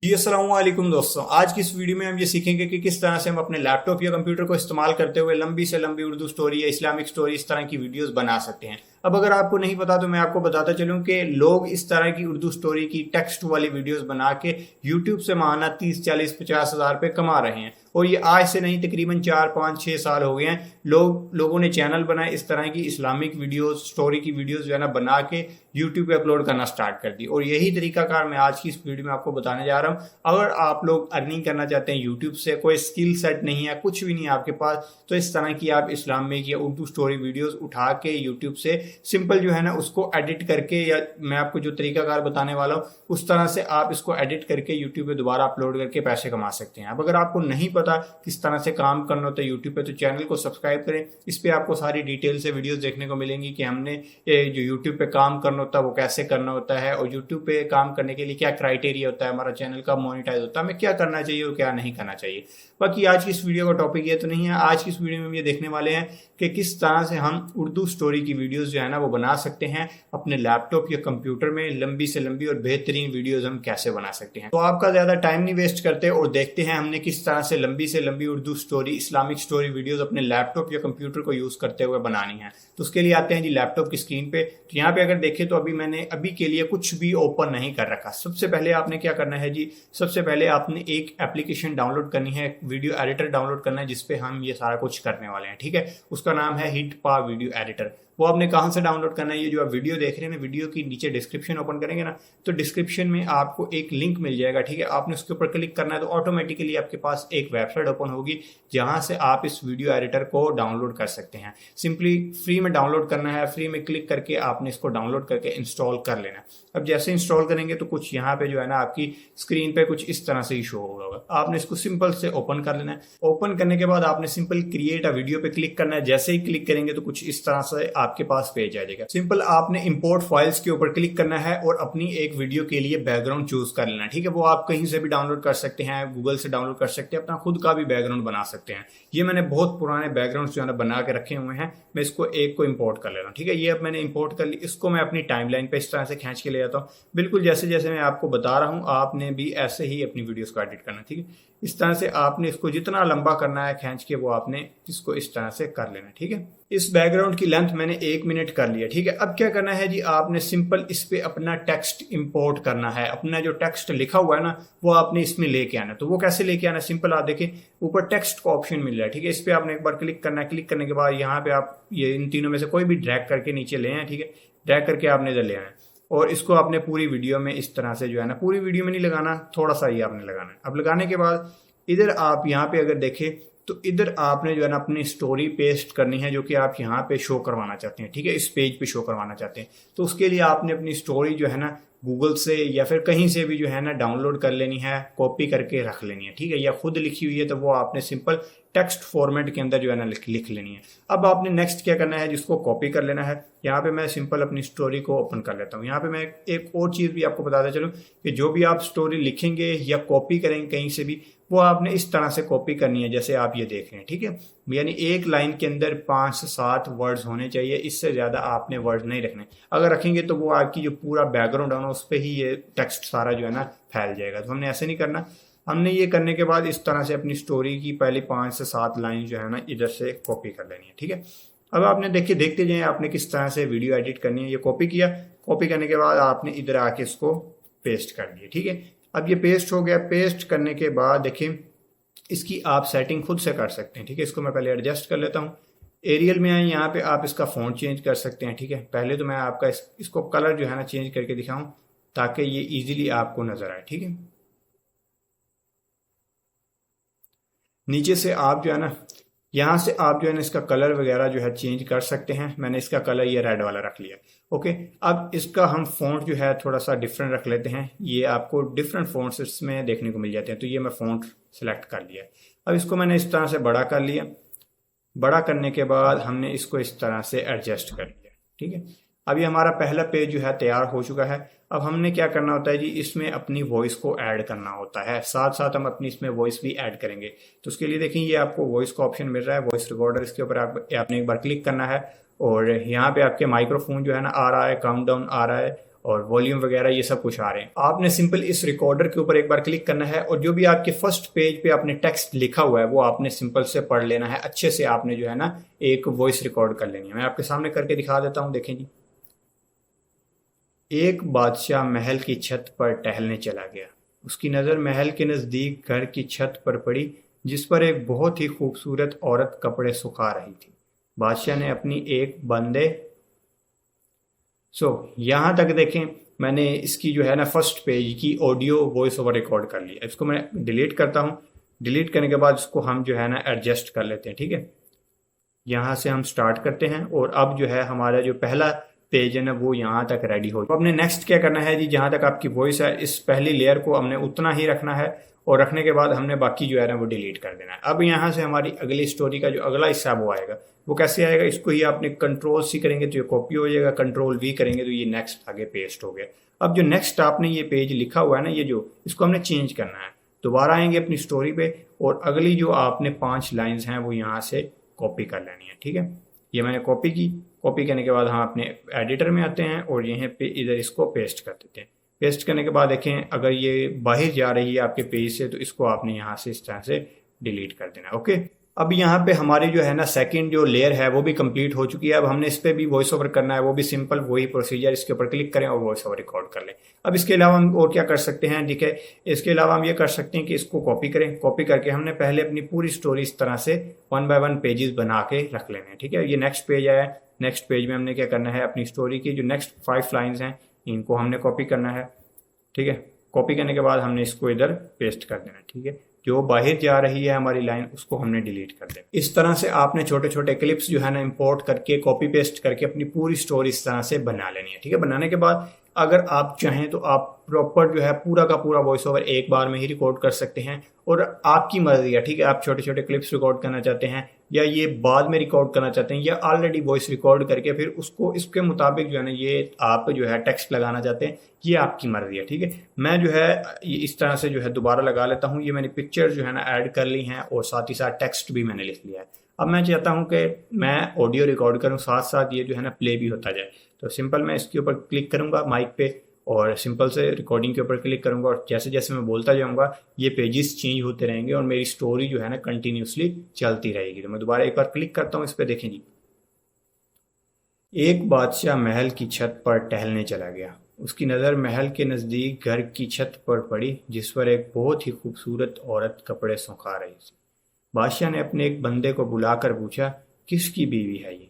जी अस्सलाम वालेकुम दोस्तों। आज की इस वीडियो में हम ये सीखेंगे कि किस तरह से हम अपने लैपटॉप या कंप्यूटर को इस्तेमाल करते हुए लंबी से लंबी उर्दू स्टोरी या इस्लामिक स्टोरी इस तरह की वीडियोस बना सकते हैं। अब अगर आपको नहीं पता तो मैं आपको बताता चलूं कि लोग इस तरह की उर्दू स्टोरी की टेक्स्ट वाली वीडियोस बना के यूट्यूब से माहाना 30 40 50 हज़ार रुपए कमा रहे हैं। और ये आज से नहीं, तकरीबन 4 5 6 साल हो गए हैं। लोगों ने चैनल बनाए, इस तरह की इस्लामिक वीडियोस, स्टोरी की वीडियोस जो है ना बना के यूट्यूब पे अपलोड करना स्टार्ट कर दी। और यही तरीकाकार मैं आज की इस वीडियो में आपको बताने जा रहा हूँ। अगर आप लोग अर्निंग करना चाहते हैं यूट्यूब से, कोई स्किल सेट नहीं है, कुछ भी नहीं है आपके पास, तो इस तरह की आप इस्लामिक या उर्दू स्टोरी वीडियोस उठा के यूट्यूब से सिंपल जो है ना उसको एडिट करके, या मैं आपको जो तरीकाकार बताने वाला हूँ उस तरह से आप इसको एडिट करके यूट्यूब पे दोबारा अपलोड करके पैसे कमा सकते हैं। अब अगर आपको नहीं पता किस तरह से काम करना होता है यूट्यूब पे, तो चैनल को सब्सक्राइब करें। इस पे आपको सारी डिटेल से वीडियोस देखने को मिलेंगी कि हमने जो यूट्यूब पे काम करना होता है वो कैसे करना होता है, और यूट्यूब पे काम करने के लिए क्या क्राइटेरिया होता है, हमारा चैनल का मोनेटाइज होता है, हमें क्या करना चाहिए और क्या नहीं करना चाहिए। बाकी आज की इस वीडियो का टॉपिक ये तो नहीं है। आज की इस वीडियो में हम ये देखने वाले हैं कि किस तरह से हम उर्दू स्टोरी की वीडियोस जो है ना वो बना सकते हैं अपने लैपटॉप या कंप्यूटर में। लंबी से लंबी और बेहतरीन वीडियोस हम कैसे बना सकते हैं। तो आपका ज्यादा टाइम नहीं वेस्ट करते और देखते हैं हमने किस तरह से लंबी Urdu story, Islamic story videos अपने लैपटॉप या कंप्यूटर को यूज करते हुए बनानी है। तो उसके लिए आते हैं जी लैपटॉप की स्क्रीन पे। तो यहाँ पे अगर देखें तो मैंने अभी के लिए कुछ भी ओपन नहीं कर रखा। सबसे पहले आपने क्या करना है जी, सबसे पहले आपने एक एप्लीकेशन डाउनलोड करनी है, वीडियो एडिटर डाउनलोड करना है, जिसपे हम ये सारा कुछ करने वाले हैं। ठीक है, उसका नाम है हिटपा वीडियो एडिटर। वो आपने कहां से डाउनलोड करना है, ये जो आप वीडियो देख रहे हैं ना, वीडियो की नीचे डिस्क्रिप्शन ओपन करेंगे ना, तो डिस्क्रिप्शन में आपको एक लिंक मिल जाएगा। ठीक है, आपने उसके ऊपर क्लिक करना है तो ऑटोमेटिकली आपके पास एक वेबसाइट ओपन होगी जहां से आप इस वीडियो एडिटर को डाउनलोड कर सकते हैं। सिंपली फ्री में डाउनलोड करना है, फ्री में क्लिक करके आपने इसको डाउनलोड करके इंस्टॉल कर लेना है। अब जैसे इंस्टॉल करेंगे तो कुछ यहाँ पे जो है ना आपकी स्क्रीन पे कुछ इस तरह से ही शो होगा। आपने इसको सिंपल से ओपन कर लेना है। ओपन करने के बाद आपने सिंपल क्रिएट अ वीडियो पे क्लिक करना है। जैसे ही क्लिक करेंगे तो कुछ इस तरह से आपके पास पेज आ जाएगा। सिंपल आपने इंपोर्ट फाइल्स के ऊपर क्लिक करना है और अपनी एक वीडियो के लिए बैकग्राउंड चूज कर लेना है। ठीक है, वो आप कहीं से भी डाउनलोड कर सकते हैं, गूगल से डाउनलोड कर सकते हैं, अपना खुद का भी बैकग्राउंड बना सकते हैं। ये मैंने बहुत पुराने बैकग्राउंड जो है ना बना के रखे हुए हैं। मैं इसको एक को इंपोर्ट कर ले रहा हूँ। ठीक है, ये अब मैंने इंपोर्ट कर ली। इसको मैं अपनी टाइमलाइन पे इस तरह से खींच के ले जाता हूँ। बिल्कुल जैसे जैसे मैं आपको बता रहा हूँ आपने भी ऐसे ही अपनी वीडियोस को एडिट करना है। ठीक है, इस तरह से आपने इसको जितना लंबा करना है खींच के वो आपने इसको इस तरह से कर लेना। ठीक है, इस बैकग्राउंड की लेंथ मैंने 1 मिनट कर लिया। ठीक है, अब क्या करना है जी, आपने सिंपल इस पे अपना टेक्स्ट इंपोर्ट करना है। अपना जो टेक्स्ट लिखा हुआ है ना वो आपने इसमें लेके आना है। तो वो कैसे लेके आना है, सिंपल आप देखें ऊपर टेक्स्ट का ऑप्शन मिल रहा है। ठीक है, इस पे आपने एक बार क्लिक करना है। क्लिक करने के बाद यहाँ पे आप ये इन तीनों में से कोई भी ड्रैग करके नीचे ले आए। ठीक है, ड्रैग करके आपने इधर ले आना है और इसको आपने पूरी वीडियो में इस तरह से जो है ना, पूरी वीडियो में नहीं लगाना, थोड़ा सा ही आपने लगाना है। अब लगाने के बाद इधर आप यहाँ पे अगर देखें तो इधर आपने जो है ना अपनी स्टोरी पेस्ट करनी है जो कि आप यहाँ पे शो करवाना चाहते हैं। ठीक है, इस पेज पे शो करवाना चाहते हैं। तो उसके लिए आपने अपनी स्टोरी जो है ना गूगल से या फिर कहीं से भी जो है ना डाउनलोड कर लेनी है, कॉपी करके रख लेनी है। ठीक है, या खुद लिखी हुई है तो वो आपने सिंपल टेक्स्ट फॉर्मेट के अंदर जो है ना लिख लेनी है। अब आपने नेक्स्ट क्या करना है, जिसको कॉपी कर लेना है। यहाँ पे मैं सिंपल अपनी स्टोरी को ओपन कर लेता हूँ। यहाँ पे मैं एक और चीज़ भी आपको बताता चलूँ कि जो भी आप स्टोरी लिखेंगे या कॉपी करेंगे कहीं से भी, वो आपने इस तरह से कॉपी करनी है जैसे आप ये देख रहे हैं। ठीक है, यानी एक लाइन के अंदर 5 से 7 वर्ड्स होने चाहिए, इससे ज़्यादा आपने वर्ड नहीं रखने। अगर रखेंगे तो वो आपकी जो पूरा बैकग्राउंड है ना उस पर ही ये टेक्स्ट सारा जो है ना फैल जाएगा। तो हमने ऐसे नहीं करना। हमने ये करने के बाद इस तरह से अपनी स्टोरी की पहली 5 से 7 लाइन जो है ना इधर से कॉपी कर लेनी है। ठीक है, अब आपने देखिए देखते जाए आपने किस तरह से वीडियो एडिट करनी है। ये कॉपी किया, कॉपी करने के बाद आपने इधर आके इसको पेस्ट कर दिया। ठीक है, अब ये पेस्ट हो गया। पेस्ट करने के बाद देखिए इसकी आप सेटिंग खुद से कर सकते हैं। ठीक है, इसको मैं पहले एडजस्ट कर लेता हूँ। एरियल में आए, यहाँ पे आप इसका फॉन्ट चेंज कर सकते हैं। ठीक है, पहले तो मैं आपका इसको कलर जो है ना चेंज करके दिखाऊं ताकि ये इजीली आपको नजर आए। ठीक है, नीचे से आप जो है ना यहाँ से आप जो है ना इसका कलर वगैरह जो है चेंज कर सकते हैं। मैंने इसका कलर ये रेड वाला रख लिया। ओके, अब इसका हम फॉन्ट जो है थोड़ा सा डिफरेंट रख लेते हैं। ये आपको डिफरेंट फॉन्ट्स इसमें देखने को मिल जाते हैं। तो ये मैं फॉन्ट सेलेक्ट कर लिया। अब इसको मैंने इस तरह से बड़ा कर लिया। बड़ा करने के बाद हमने इसको इस तरह से एडजस्ट कर लिया। ठीक है, अभी हमारा पहला पेज जो है तैयार हो चुका है। अब हमने क्या करना होता है जी, इसमें अपनी वॉइस को ऐड करना होता है। साथ साथ हम अपनी इसमें वॉइस भी ऐड करेंगे। तो उसके लिए देखें ये आपको वॉइस का ऑप्शन मिल रहा है, वॉइस रिकॉर्डर। इसके ऊपर आपने एक बार क्लिक करना है और यहाँ पे आपके माइक्रोफोन जो है ना आ रहा है, काउंटडाउन आ रहा है और वॉल्यूम वगैरह ये सब कुछ आ रहे हैं। आपने सिंपल इस रिकॉर्डर के ऊपर एक बार क्लिक करना है और जो भी आपके फर्स्ट पेज पे आपने टेक्स्ट लिखा हुआ है वो आपने सिंपल से पढ़ लेना है। अच्छे से आपने जो है ना एक वॉइस रिकॉर्ड कर लेनी है। मैं आपके सामने करके दिखा देता हूँ, देखें जी। एक बादशाह महल की छत पर टहलने चला गया। उसकी नज़र महल के नज़दीक घर की छत पर पड़ी जिस पर एक बहुत ही खूबसूरत औरत कपड़े सुखा रही थी। बादशाह ने अपनी एक बंदे यहाँ तक देखें, मैंने इसकी जो है ना फर्स्ट पेज की ऑडियो वॉइस ओवर रिकॉर्ड कर लिया। इसको मैं डिलीट करता हूँ। डिलीट करने के बाद इसको हम जो है ना एडजस्ट कर लेते हैं, ठीक है। यहाँ से हम स्टार्ट करते हैं और अब जो है हमारा जो पहला पेज है ना वो यहाँ तक रेडी हो। तो अपने नेक्स्ट क्या करना है जी, जहाँ तक आपकी वॉइस है इस पहली लेयर को हमने उतना ही रखना है और रखने के बाद हमने बाकी जो है ना वो डिलीट कर देना है। अब यहाँ से हमारी अगली स्टोरी का जो अगला हिस्सा वो आएगा। वो कैसे आएगा, इसको ही आपने कंट्रोल सी करेंगे तो ये कॉपी हो जाएगा, कंट्रोल वी करेंगे तो ये नेक्स्ट आगे पेस्ट हो गया। अब जो नेक्स्ट आपने ये पेज लिखा हुआ है ना, ये जो इसको हमने चेंज करना है। दोबारा आएंगे अपनी स्टोरी पे और अगली जो आपने 5 लाइन्स हैं वो यहाँ से कॉपी कर लेनी है, ठीक है। ये मैंने कॉपी की। कॉपी करने के बाद हम अपने एडिटर में आते हैं और यहाँ पे इधर इसको पेस्ट कर देते हैं। पेस्ट करने के बाद देखें अगर ये बाहर जा रही है आपके पेज से तो इसको आपने यहाँ से इस तरह से डिलीट कर देना है। ओके, अब यहाँ पे हमारी जो है ना सेकंड जो लेयर है वो भी कंप्लीट हो चुकी है। अब हमने इस पर भी वॉइस ओवर करना है, वो भी सिंपल वही प्रोसीजर। इसके ऊपर क्लिक करें और वॉइस ओवर रिकॉर्ड कर लें। अब इसके अलावा हम और क्या कर सकते हैं, ठीक है। इसके अलावा हम ये कर सकते हैं कि इसको कॉपी करें। कॉपी करके हमने पहले अपनी पूरी स्टोरी इस तरह से 1 बाय 1 पेजेस बना के रख लेने हैं, ठीक है। ये नेक्स्ट पेज आया। नेक्स्ट पेज में हमने क्या करना है, अपनी स्टोरी की जो नेक्स्ट 5 लाइन्स हैं इनको हमने कॉपी करना है, ठीक है। कॉपी करने के बाद हमने इसको इधर पेस्ट कर देना, ठीक है। जो बाहर जा रही है हमारी लाइन उसको हमने डिलीट कर देना। इस तरह से आपने छोटे छोटे क्लिप्स जो है ना इंपोर्ट करके कॉपी पेस्ट करके अपनी पूरी स्टोरी इस तरह से बना लेनी है, ठीक है। बनाने के बाद अगर आप चाहें तो आप प्रॉपर जो है पूरा का पूरा वॉइस ओवर एक बार में ही रिकॉर्ड कर सकते हैं और आपकी मर्जी है, ठीक है। आप छोटे छोटे क्लिप्स रिकॉर्ड करना चाहते हैं या ये बाद में रिकॉर्ड करना चाहते हैं या ऑलरेडी वॉइस रिकॉर्ड करके फिर उसको इसके मुताबिक जो है ना ये आप जो है टेक्स्ट लगाना चाहते हैं, ये आपकी मर्जी है, ठीक है। मैं जो है ये इस तरह से जो है दोबारा लगा लेता हूँ। ये मैंने पिक्चर जो है ना ऐड कर ली हैं और साथ ही साथ टेक्स्ट भी मैंने लिख लिया है। अब मैं चाहता हूँ कि मैं ऑडियो रिकॉर्ड करूँ साथ साथ ये जो है ना प्ले भी होता जाए। तो सिंपल मैं इसके ऊपर क्लिक करूँगा माइक पे और सिंपल से रिकॉर्डिंग के ऊपर क्लिक करूंगा और जैसे जैसे मैं बोलता जाऊंगा ये पेजेस चेंज होते रहेंगे और मेरी स्टोरी जो है ना कंटिन्यूसली चलती रहेगी। तो मैं दोबारा एक बार क्लिक करता हूँ इस पर, देखें जी। एक बादशाह महल की छत पर टहलने चला गया। उसकी नज़र महल के नज़दीक घर की छत पर पड़ी जिस पर एक बहुत ही खूबसूरत औरत कपड़े सुखा रही थी। बादशाह ने अपने एक बंदे को बुलाकर पूछा, किसकी बीवी है ये?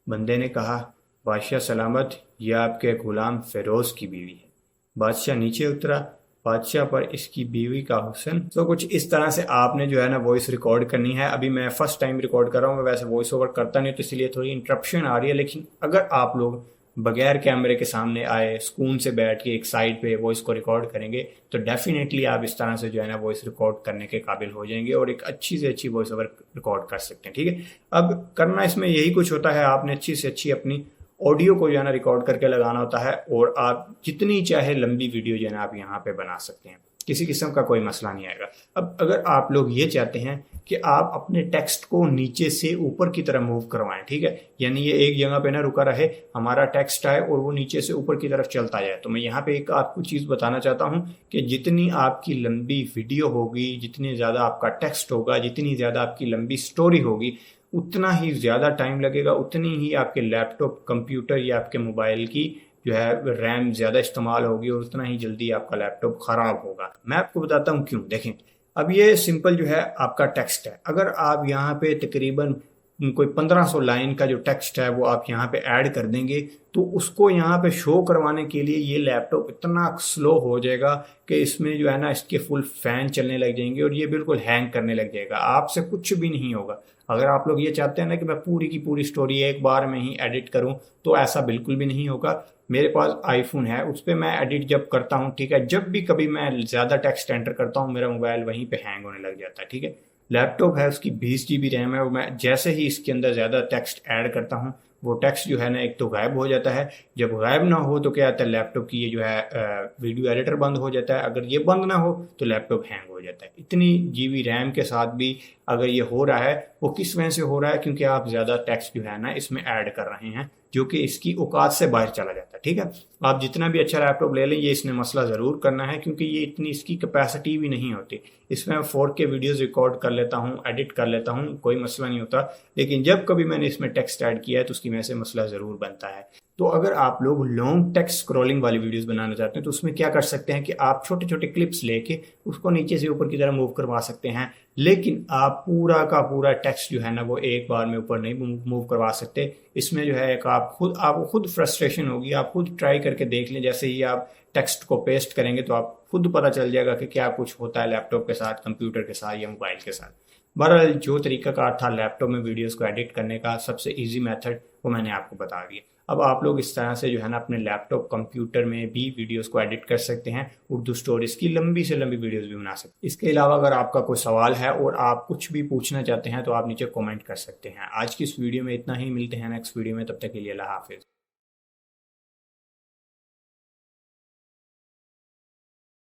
बंदे ने कहा, बादशाह सलामत, यह आपके गुलाम फेरोज की बीवी है। बादशाह नीचे उतरा। बादशाह पर इसकी बीवी का हुस्न। तो कुछ इस तरह से आपने जो है ना वॉइस रिकॉर्ड करनी है। अभी मैं फर्स्ट टाइम रिकॉर्ड कर रहा हूँ, मैं वैसे वॉइस ओवर करता नहीं तो इसलिए थोड़ी इंटरप्शन आ रही है। लेकिन अगर आप लोग बगैर कैमरे के सामने आए सुकून से बैठ के एक साइड पे वॉइस को रिकॉर्ड करेंगे तो डेफिनेटली आप इस तरह से जो है ना वॉइस रिकॉर्ड करने के काबिल हो जाएंगे और एक अच्छी से अच्छी वॉइस ओवर रिकॉर्ड कर सकते हैं, ठीक है। अब करना इसमें यही कुछ होता है, आपने अच्छी से अच्छी अपनी ऑडियो को जो है ना रिकॉर्ड करके लगाना होता है और आप जितनी चाहे लंबी वीडियो जो है ना आप यहाँ पे बना सकते हैं, किसी किस्म का कोई मसला नहीं आएगा। अब अगर आप लोग ये चाहते हैं कि आप अपने टेक्स्ट को नीचे से ऊपर की तरफ मूव करवाएं, ठीक है, यानी ये एक जगह पे ना रुका रहे, हमारा टेक्स्ट आए और वो नीचे से ऊपर की तरफ चलता जाए, तो मैं यहाँ पे एक आपको चीज़ बताना चाहता हूँ कि जितनी आपकी लंबी वीडियो होगी, जितनी ज़्यादा आपका टेक्स्ट होगा, जितनी ज़्यादा आपकी लंबी स्टोरी होगी, उतना ही ज़्यादा टाइम लगेगा, उतनी ही आपके लैपटॉप, कंप्यूटर या आपके मोबाइल की जो है रैम ज़्यादा इस्तेमाल होगी और उतना ही जल्दी आपका लैपटॉप ख़राब होगा। मैं आपको बताता हूँ क्यों। देखें, अब ये सिंपल जो है आपका टेक्स्ट है। अगर आप यहाँ पे तकरीबन कोई 1500 लाइन का जो टेक्स्ट है वो आप यहाँ पे ऐड कर देंगे तो उसको यहाँ पे शो करवाने के लिए ये लैपटॉप इतना स्लो हो जाएगा कि इसमें जो है ना इसके फुल फैन चलने लग जाएंगे और ये बिल्कुल हैंग करने लग जाएगा, आपसे कुछ भी नहीं होगा। अगर आप लोग ये चाहते हैं ना कि मैं पूरी की पूरी स्टोरी एक बार में ही एडिट करूं तो ऐसा बिल्कुल भी नहीं होगा। मेरे पास आईफोन है, उस पर मैं एडिट जब करता हूं, ठीक है, जब भी कभी मैं ज़्यादा टेक्स्ट एंटर करता हूं मेरा मोबाइल वहीं पे हैंग होने लग जाता है, ठीक है। लैपटॉप है, उसकी 20 GB रैम है और मैं जैसे ही इसके अंदर ज़्यादा टेक्स्ट ऐड करता हूँ वो टेक्स्ट जो है ना एक तो गायब हो जाता है। जब गायब ना हो तो क्या आता है, लैपटॉप की ये जो है वीडियो एडिटर बंद हो जाता है। अगर ये बंद ना हो तो लैपटॉप हैंग हो जाता है। इतनी GB रैम के साथ भी अगर ये हो रहा है वो किस वजह से हो रहा है, क्योंकि आप ज़्यादा टेक्स्ट जो है ना इसमें ऐड कर रहे हैं जो कि इसकी औकात से बाहर चला जाता है। ठीक है, आप जितना भी अच्छा लैपटॉप ले लें ये इसने मसला ज़रूर करना है, क्योंकि ये इतनी इसकी कैपेसिटी भी नहीं होती। इसमें 4K वीडियोस रिकॉर्ड कर लेता हूँ, एडिट कर लेता हूँ, कोई मसला नहीं होता, लेकिन जब कभी मैंने इसमें टेक्स्ट ऐड किया है तो उसकी वजह से मसला ज़रूर बनता है। तो अगर आप लोग लॉन्ग टेक्स्ट स्क्रॉलिंग वाली वीडियोस बनाना चाहते हैं तो उसमें क्या कर सकते हैं कि आप छोटे छोटे क्लिप्स लेके उसको नीचे से ऊपर की तरह मूव करवा सकते हैं, लेकिन आप पूरा का पूरा टेक्स्ट जो है ना वो एक बार में ऊपर नहीं मूव करवा सकते। इसमें जो है एक आपको खुद फ्रस्ट्रेशन होगी। आप खुद ट्राई करके देख लें, जैसे ही आप टेक्स्ट को पेस्ट करेंगे तो आप खुद पता चल जाएगा कि क्या कुछ होता है लैपटॉप के साथ, कंप्यूटर के साथ या मोबाइल के साथ। बहरहाल जो तरीकाकार था लैपटॉप में वीडियोस को एडिट करने का, सबसे इजी मेथड वो मैंने आपको बता दिया। अब आप लोग इस तरह से जो है ना अपने लैपटॉप कंप्यूटर में भी वीडियोस को एडिट कर सकते हैं, उर्दू स्टोरीज की लंबी से लंबी वीडियोस भी बना सकते हैं। इसके अलावा अगर आपका कोई सवाल है और आप कुछ भी पूछना चाहते हैं तो आप नीचे कमेंट कर सकते हैं। आज की इस वीडियो में इतना ही, मिलते हैं नेक्स्ट वीडियो में, तब तक के लिए अल्लाह हाफिज़।